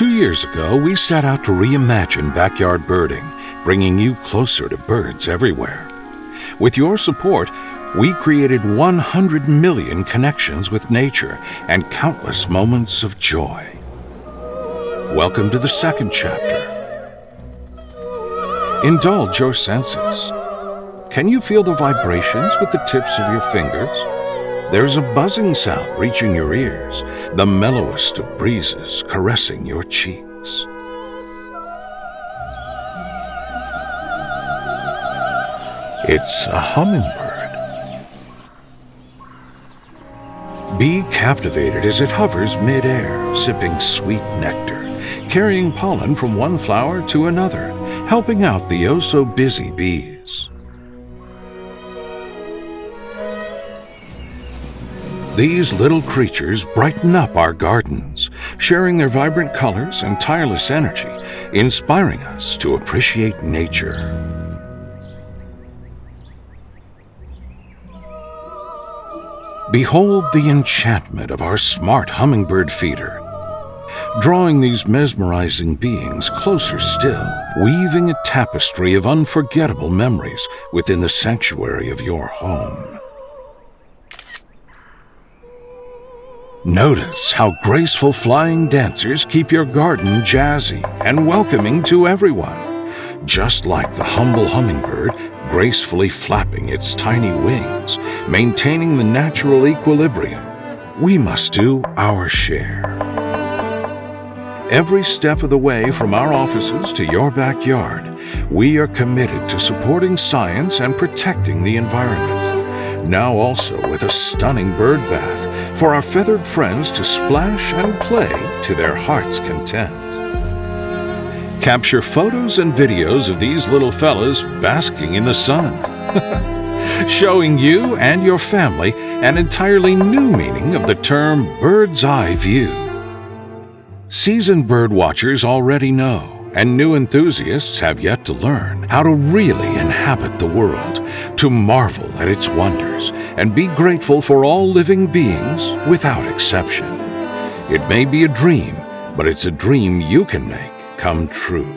2 years ago, we set out to reimagine backyard birding, bringing you closer to birds everywhere. With your support, we created 100 million connections with nature and countless moments of joy. Welcome to the second chapter. Indulge your senses. Can you feel the vibrations with the tips of your fingers? There's a buzzing sound reaching your ears, the mellowest of breezes caressing your cheeks. It's a hummingbird. Be captivated as it hovers mid-air, sipping sweet nectar, carrying pollen from one flower to another, helping out the oh-so-busy bees. These little creatures brighten up our gardens, sharing their vibrant colors and tireless energy, inspiring us to appreciate nature. Behold the enchantment of our smart hummingbird feeder, drawing these mesmerizing beings closer still, weaving a tapestry of unforgettable memories within the sanctuary of your home. Notice how graceful flying dancers keep your garden jazzy and welcoming to everyone. Just like the humble hummingbird, gracefully flapping its tiny wings, maintaining the natural equilibrium, we must do our share. Every step of the way from our offices to your backyard, we are committed to supporting science and protecting the environment. Now also with a stunning bird bath for our feathered friends to splash and play to their heart's content. Capture photos and videos of these little fellas basking in the sun, showing you and your family an entirely new meaning of the term bird's eye view. Seasoned bird watchers already know, and new enthusiasts have yet to learn how to really inhabit the world, to marvel at its wonders, and be grateful for all living beings without exception. It may be a dream, but it's a dream you can make come true.